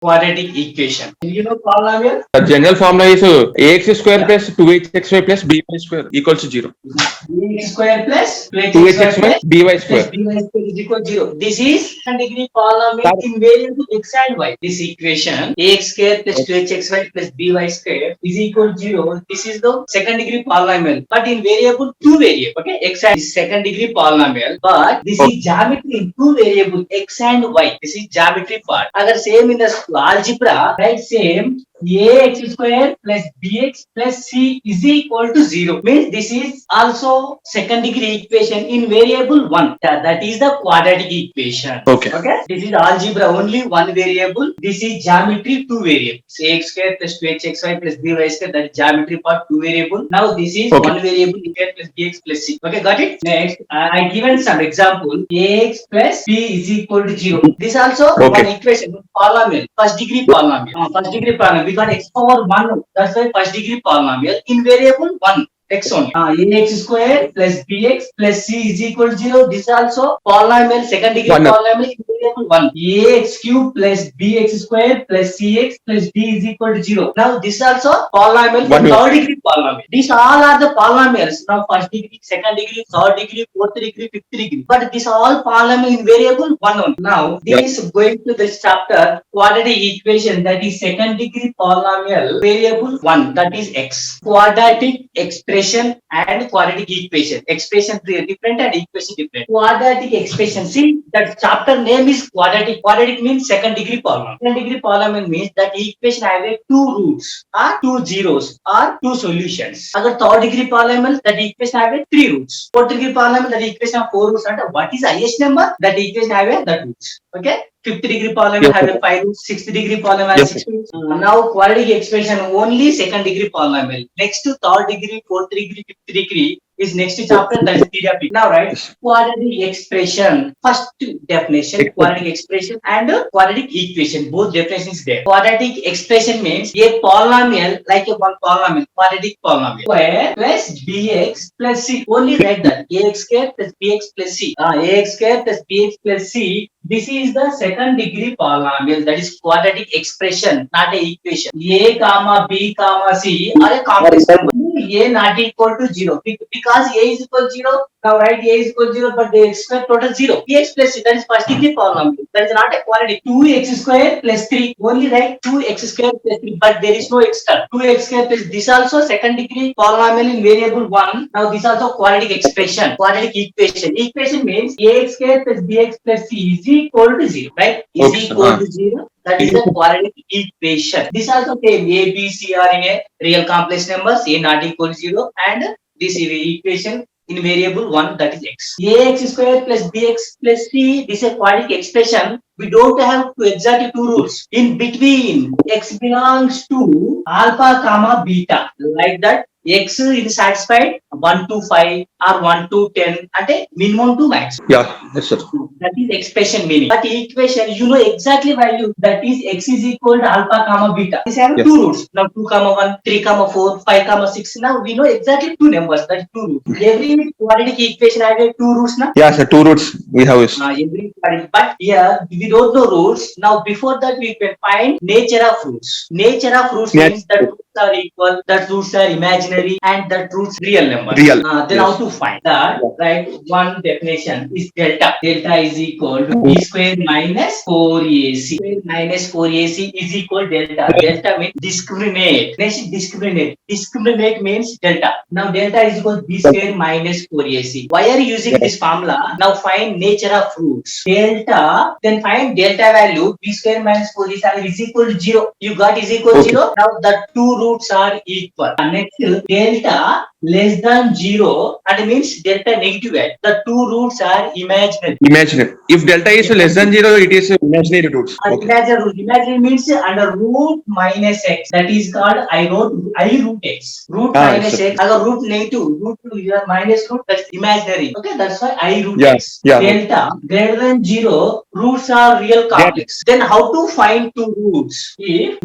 quadratic equation. You know polynomial? The general formula is ax square plus 2hxy plus by square equals to 0. Ax square plus 2hxy plus by plus square. by square is equal to 0. This is second degree polynomial in variable x and y. This equation ax square plus 2hxy plus by square is equal to 0. This is the second degree polynomial, but in variable two variable. Okay, x and is second degree polynomial, but this is geometry in two variable x and y. This is geometry part. Agar same in the algebra, right? Same. Ax square plus bx plus c is equal to 0 means this is also second degree equation in variable 1. That is the quadratic equation. Okay. This is algebra only one variable. This is geometry two variables. Ax square plus 2hxy plus by square, that is geometry part two variable. Now this is one variable x plus bx plus c. Okay, got it? Next, I given some example. Ax plus b is equal to 0. This also one equation polynomial, first degree polynomial. First degree polynomial. We got x power 1. That's why first degree polynomial in variable 1. X only. Ax square plus bx plus c is equal to 0. This also polynomial, second degree polynomial in variable 1. Ax cube plus bx square plus cx plus d is equal to 0. Now this also polynomial for third degree polynomial. These all are the polynomials. Now first degree, second degree, third degree, fourth degree, fifth degree. But this all polynomial in variable 1 only. Now this going to this chapter quadratic equation, that is second degree polynomial variable 1, that is x. Quadratic expression and quadratic equation. Expression different and equation different. Quadratic expression. See, that chapter name is quadratic. Quadratic means second degree polynomial. Second degree polynomial means that equation have a two roots or two zeros or two solutions. Agar third degree polynomial, that equation have a three roots. Fourth degree polynomial, that equation have four roots. And what is highest number? That equation have a that roots. Okay. Fifth degree polynomial have a 5 roots, sixth degree polynomial has 6 roots. Now quadratic expression only second degree polynomial. Next to third degree, fourth degree, fifth degree is next chapter, that is period. Now right, quadratic expression. First definition, quadratic expression and quadratic equation. Both definitions there. Quadratic expression means a polynomial, like a one polynomial, quadratic polynomial. Square plus bx plus c. Only write that. Ax square plus bx plus c. Ax square plus bx plus c. This is the second degree polynomial, that is quadratic expression, not a equation. A comma b comma c are a complex number. A not equal to 0 because a is equal to 0. Now write a is equal to 0, but they expect total 0. Bx plus c, that is first degree polynomial. That is not a quadratic. 2x square plus 3. Only write 2x square plus 3, but there is no extra. 2x square plus this also second degree polynomial in variable 1. Now this also quadratic expression, quadratic equation. Equation means ax square plus bx plus c is equal to 0, right? Is equal to 0. That is the quadratic equation. This also same. A, B, C are in a real complex numbers. A not equal to 0, and this is the equation in variable 1, that is x. Ax square plus bx plus c. This is a quadratic expression. We don't have to exactly two rules. In between, x belongs to alpha comma beta. Like that, x is satisfied 1 to 5 or 1 to 10 at a minimum to max. Yeah, yes sir. That is expression meaning. But equation, you know exactly value, that is x is equal to alpha comma beta. These have two roots. Now 2 comma 1, 3 comma 4, 5 comma 6. Now we know exactly two numbers, that is two roots. Every quadratic equation has two roots now. Yeah sir, two roots we have is. Every quadratic, but here we don't know roots. Now before that we can find nature of roots. Nature of roots means that roots are equal, that roots are imaginary, and that roots real number. Real. Then how to find that? Right, one definition is delta. Delta is equal to b square minus 4ac. Square minus 4ac is equal delta. Delta means discriminate. Next, discriminate. Discriminate means delta. Now delta is equal to b square minus 4ac. Why are you using this formula? Now find nature of roots. Delta, then find delta value. B square minus 4ac is equal to 0. You got is equal to 0. Now the two roots are equal. Next, delta less than 0, and means delta negative value. The two roots are imaginary. Imaginary. If delta is less than 0, it is imaginary roots. Imaginary root. Imaginary means under root minus x. That is called I root x. Root minus x. Agar root negative, root minus root, that's imaginary. Okay, that's why I root x. Delta greater than 0, roots are real complex. Then how to find two roots? If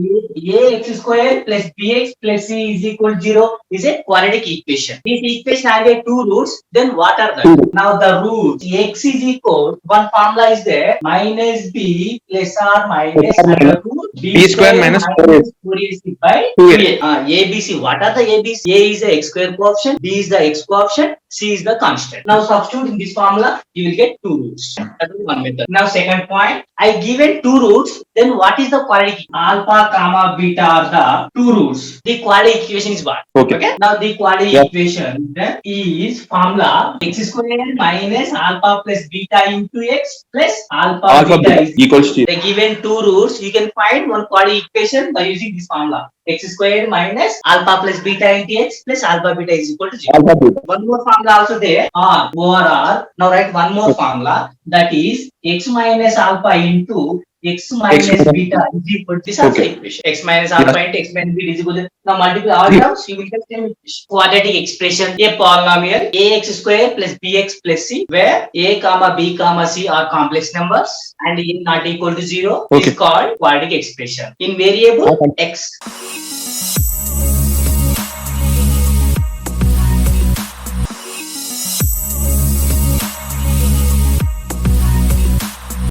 ax square plus bx plus c is equal to 0 is a quadratic equation. equation. This equation has a two roots. Then what are the? Two. Now the roots x is equal. One formula is there. Minus b plus or minus under root b B square minus 4ac by 2a. 2a. ABC. What are the ABC? A is the x square coefficient. B is the x coefficient. C is the constant. Now substitute in this formula. You will get two roots. That is one method. Now second point. I given two roots. Then what is the quadratic? Alpha comma beta are the two roots. The quadratic equation is what? Okay. Now the quadratic Yeah. equation is formula x square minus alpha plus beta into x plus alpha Alpha beta beta is equals to. the given two roots. You can find one quadratic equation by using this formula. X square minus alpha plus beta into x plus alpha beta is equal to 0. Alpha beta. One more formula also there. R over R. Now write one more formula, that is x minus alpha into x minus beta is equal to this also equation. X minus alpha into x minus beta is equal to. Now multiply all terms, you will get same equation. Quadratic expression, a polynomial ax square plus bx plus c, where a comma b comma c are complex numbers and a not equal to 0 is called quadratic expression. In variable x.